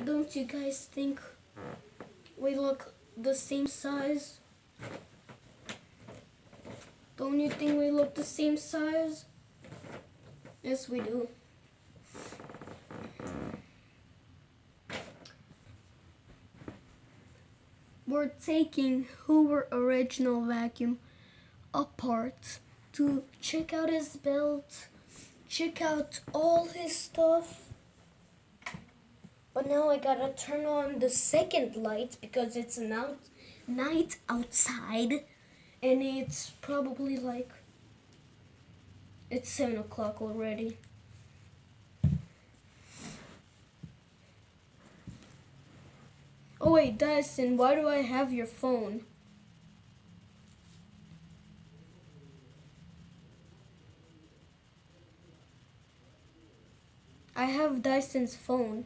Don't you guys think we look the same size? Don't you think we look the same size? Yes, we do. We're taking Hoover original vacuum apart to check out his belt, check out all his stuff. But now I gotta turn on the second light because it's night outside, and it's probably like it's 7 o'clock already. Oh wait, Dyson, why do I have your phone? I have Dyson's phone.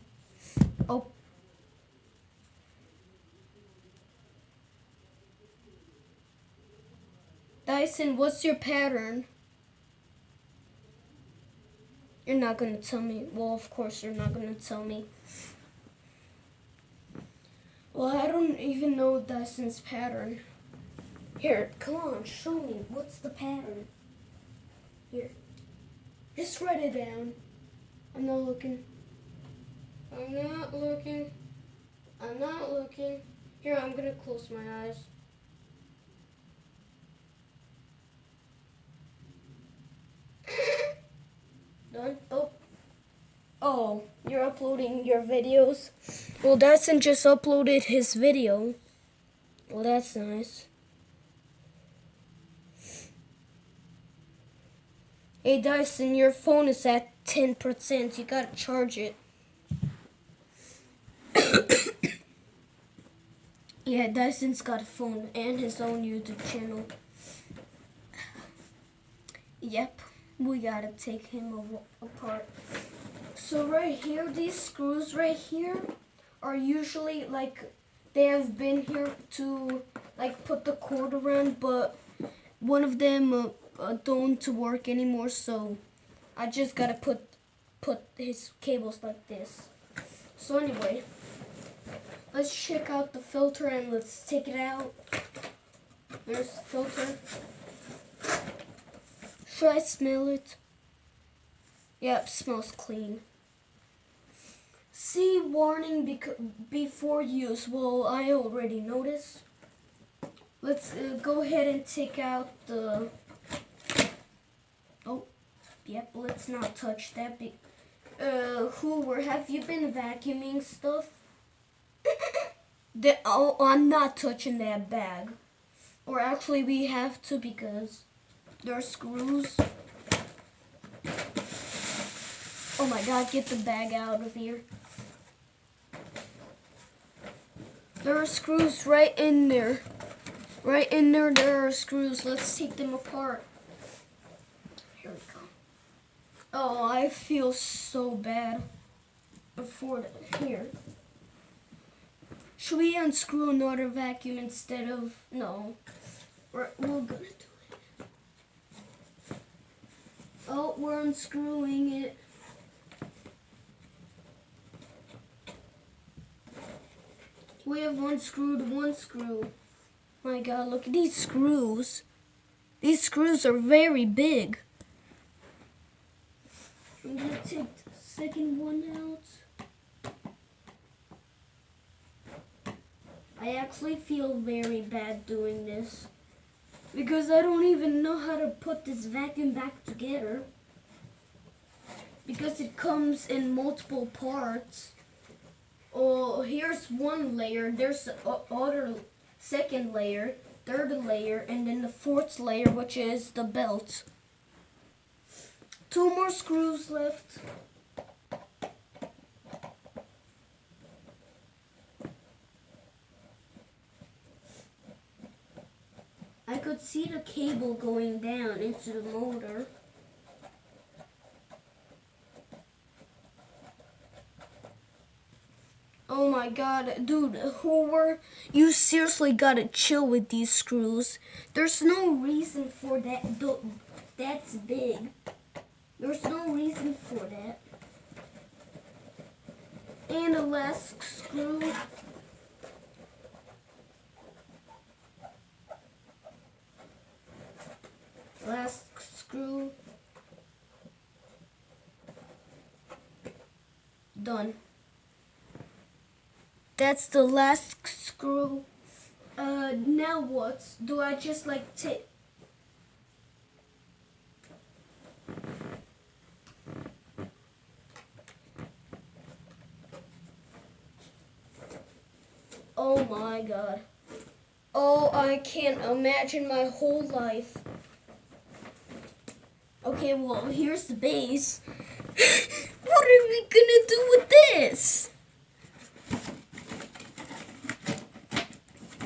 Oh. Dyson, what's your pattern? You're not gonna tell me. Well, of course you're not gonna tell me. Well, I don't even know Dyson's pattern. Here, come on, show me. What's the pattern? Here. Just write it down. I'm not looking. I'm not looking. I'm not looking. Here, I'm gonna close my eyes. Done? Oh, you're uploading your videos? Well, Dyson just uploaded his video. Well, that's nice. Hey, Dyson, your phone is at 10%. You gotta charge it. Yeah, Dyson's got a phone and his own YouTube channel. Yep, we gotta take him apart. So right here, these screws right here are usually like, they have been here to like put the cord around, but one of them don't work anymore, so I just gotta put his cables like this. So anyway, let's check out the filter and let's take it out. There's the filter. Should I smell it? Yep, smells clean. See warning before use. Well, I already noticed. Let's go ahead and take out the... Oh, yep, let's not touch that. Hoover, have you been vacuuming stuff? Oh, I'm not touching that bag. Or actually, we have to because there are screws. Oh my god, get the bag out of here. There are screws right in there. Right in there, there are screws. Let's take them apart. Here we go. Oh, I feel so bad before that. Here. Should we unscrew another vacuum instead of... No. We're gonna do it. Oh, we're unscrewing it. We have unscrewed one screw. My god, look at these screws. These screws are very big. I'm gonna take the second one out. I actually feel very bad doing this because I don't even know how to put this vacuum back together because it comes in multiple parts. Oh, here's one layer, there's the other second layer, third layer, and then the fourth layer, which is the belt. 2 more screws left. I could see the cable going down into the motor. Oh my god, dude, Hoover, you seriously gotta chill with these screws. There's no reason for that. That's big. There's no reason for that. And the last screw. Last screw. Done. That's the last screw. Now what? Do I just like take? Oh my god. Oh, I can't imagine my whole life. Okay, well, here's the base. What are we gonna do with this?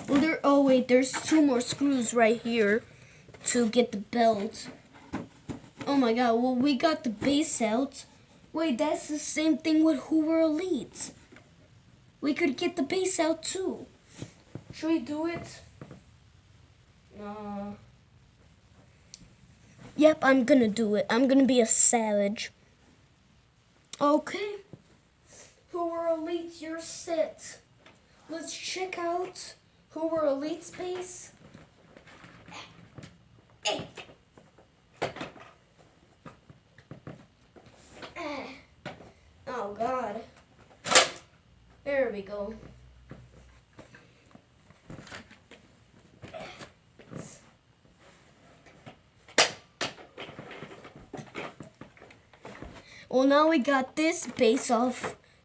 Well, oh wait, there's 2 more screws right here to get the belt. Oh my god, well, we got the base out. Wait, that's the same thing with Hoover Elite. We could get the base out too. Should we do it? Yep, I'm gonna do it. I'm gonna be a savage. Okay. Hoover Elite, you're set. Let's check out Hoover Elite's base. Hey. Oh god. There we go. Well, now we got this base off